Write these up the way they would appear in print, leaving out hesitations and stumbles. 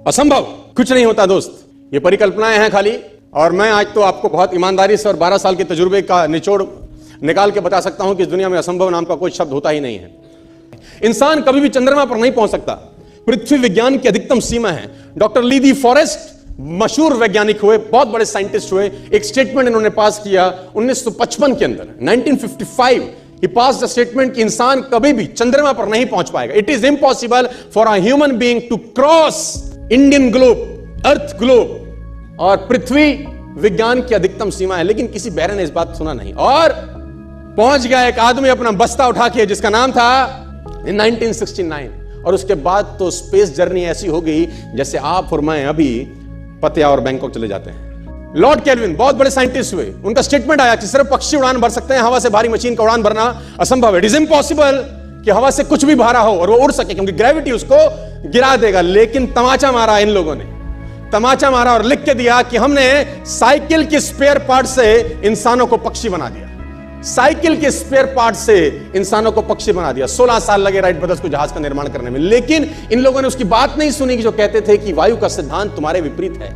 असंभव, कुछ नहीं होता दोस्त, ये परिकल्पनाएं हैं खाली। और मैं आज तो आपको बहुत ईमानदारी से और 12 साल के तजुर्बे का निचोड़ निकाल के बता सकता हूं कि इस दुनिया में असंभव नाम का कोई शब्द होता ही नहीं है। इंसान कभी भी चंद्रमा पर नहीं पहुंच सकता, पृथ्वी विज्ञान की अधिकतम सीमा है। डॉक्टर ली दी फॉरेस्ट मशहूर वैज्ञानिक हुए, बहुत बड़े साइंटिस्ट हुए, एक स्टेटमेंट इन्होंने पास किया 1955 के अंदर, 1955 ही पास द स्टेटमेंट कि इंसान कभी भी चंद्रमा पर नहीं पहुंच पाएगा। It is impossible for a human being to cross Indian globe, earth globe, और पृथ्वी विज्ञान की अधिकतम सीमा है। लेकिन किसी बहरे ने इस बात सुना नहीं और पहुंच गया एक आदमी अपना बस्ता उठा के, जिसका नाम था इन 1969। और उसके बाद तो स्पेस जर्नी ऐसी हो गई जैसे आप और मैं अभी पतिया और बैंकॉक चले जाते हैं। लॉर्ड केल्विन बहुत बड़े साइंटिस्ट हुए, उनका स्टेटमेंट आया कि सिर्फ पक्षी उड़ान भर सकते हैं, हवा से भारी मशीन का उड़ान भरना असंभव है। इट इज इम्पॉसिबल कि हवा से कुछ भी भारा हो और वो उड़ सके, क्योंकि ग्रेविटी उसको गिरा देगा। लेकिन तमाचा मारा इन लोगों ने, तमाचा मारा और लिख के दिया कि हमने साइकिल के स्पेयर पार्ट से इंसानों को पक्षी बना दिया, साइकिल के स्पेयर पार्ट से इंसानों को पक्षी बना दिया। 16 साल लगे राइट ब्रदर्स को जहाज का निर्माण करने में, लेकिन इन लोगों ने उसकी बात नहीं सुनी कि जो कहते थे कि वायु का सिद्धांत तुम्हारे विपरीत है।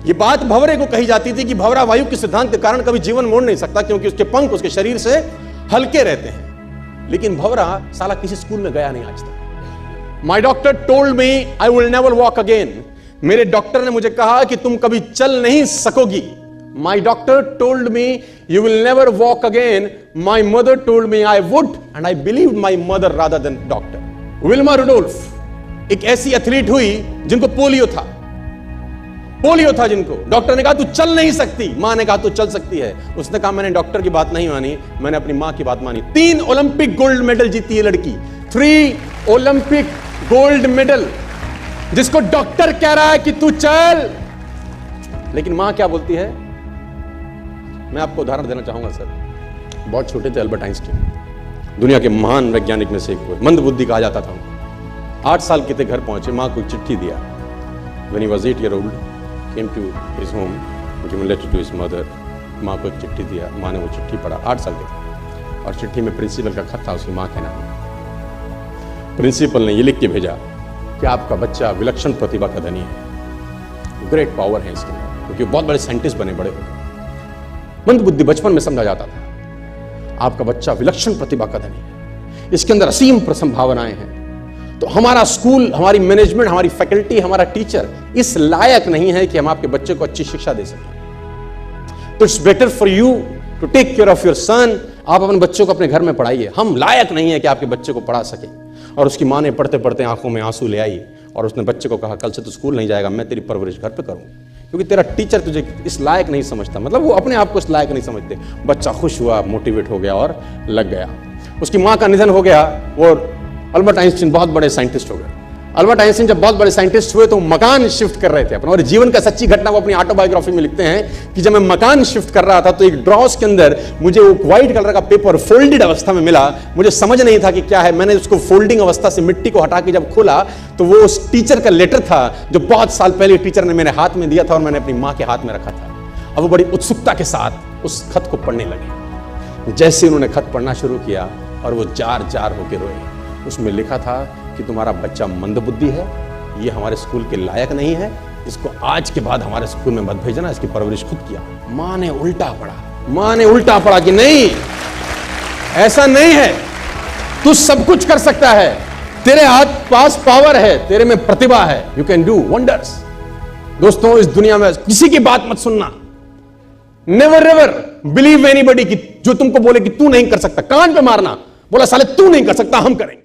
ये बात भंवरे को कही जाती थी कि भंवरा वायु के सिद्धांत के कारण कभी जीवन मोड़ नहीं सकता, क्योंकि उसके पंख उसके शरीर से हल्के रहते हैं। लेकिन भंवरा साला किसी स्कूल में गया नहीं आज तक। माई doctor told me I will never walk again. मेरे डॉक्टर ने मुझे कहा कि तुम कभी चल नहीं सकोगी। My doctor told me you will never walk again. My mother told me I would, and I believed my mother rather than doctor. Wilma Rudolph एक ऐसी एथलीट हुई जिनको पोलियो था, पोलियो था जिनको डॉक्टर ने कहा तू चल नहीं सकती, मां ने कहा तू चल सकती है। उसने कहा मैंने डॉक्टर की बात नहीं मानी, मैंने अपनी मां की बात मानी। 3 ओलंपिक गोल्ड मेडल जीती है लड़की, 3 ओलंपिक गोल्ड मेडल, जिसको डॉक्टर कह रहा है कि तू चल, लेकिन मां क्या बोलती है। मैं आपको उदाहरण देना चाहूंगा सर। बहुत छोटे थे अल्बर्ट आइंस्टीन, दुनिया के महान वैज्ञानिक में से एक हुए, मंद बुद्धि कहा जाता था उनको। 8 साल के थे, घर पहुंचे, मां को चिट्ठी दिया। When he was 8 years old, came to his home, given letter to his mother. मां को एक चिट्ठी दिया, मां ने वो चिट्ठी पढ़ा, 8 साल के थे, और चिट्ठी में प्रिंसिपल का खत था उसकी मां के नाम। प्रिंसिपल ने ये लिख के भेजा कि आपका बच्चा विलक्षण प्रतिभा का धनी है, ग्रेट पावर है इसके अंदर, क्योंकि बहुत बड़े साइंटिस्ट बने, बड़े हो गए। मंद बुद्धि बचपन में समझा जाता था, आपका बच्चा विलक्षण प्रतिभा का धनी है, इसके अंदर असीम संभावनाएं हैं। तो हमारा स्कूल, हमारी मैनेजमेंट, हमारी फैकल्टी, हमारा टीचर इस लायक नहीं है कि हम आपके बच्चे को अच्छी शिक्षा दे सकें। तो it's better for you to take care of your son. आप अपने बच्चों को अपने घर में पढ़ाइए, हम लायक नहीं है कि आपके बच्चे को पढ़ा सके। और उसकी मां ने पढ़ते पढ़ते आंखों में आंसू ले आई और उसने बच्चे को कहा कल से तू स्कूल नहीं जाएगा, मैं तेरी परवरिश घर पे करूंगी, क्योंकि तेरा टीचर तुझे इस लायक नहीं समझता। मतलब वो अपने आप को इस लायक नहीं समझते। बच्चा खुश हुआ, मोटिवेट हो गया और लग गया। उसकी मां का निधन हो गया, वो अल्बर्ट आइंस्टीन बहुत बड़े साइंटिस्ट हो गए। अल्बर्ट आइंस्टीन जब बहुत बड़े साइंटिस्ट हुए तो मकान शिफ्ट कर रहे थे अपना, और जीवन का सच्ची घटना वो अपनी ऑटोबायोग्राफी में लिखते हैं कि जब मैं मकान शिफ्ट कर रहा था तो एक ड्रॉस के अंदर मुझे वो व्हाइट कलर का पेपर फोल्डेड अवस्था में मिला। मुझे समझ नहीं था कि क्या है। मैंने उसको फोल्डिंग अवस्था से मिट्टी को हटा के जब खोला तो वो उस टीचर का लेटर था जो बहुत साल पहले टीचर ने मेरे हाथ में दिया था और मैंने अपनी मां के हाथ में रखा था। अब वो बड़ी उत्सुकता के साथ उस खत को पढ़ने लगे। जैसे उन्होंने खत पढ़ना शुरू किया और वो जार जार होकर रोए। उसमें लिखा था कि तुम्हारा बच्चा मंदबुद्धि है, ये हमारे स्कूल के लायक नहीं है, इसको आज के बाद हमारे स्कूल में मत भेजना, इसकी परवरिश खुद किया। मां ने उल्टा पड़ा, मां ने उल्टा पड़ा कि नहीं, ऐसा नहीं है, तू सब कुछ कर सकता है, तेरे हाथ पास पावर है, तेरे में प्रतिभा है, यू कैन डू वंडर्स। दोस्तों, इस दुनिया में किसी की बात मत सुनना, नेवर एवर बिलीव एनीबॉडी कि जो तुमको बोले कि तू नहीं कर सकता, कान पे मारना, बोला साले तू नहीं कर सकता, हम करेंगे।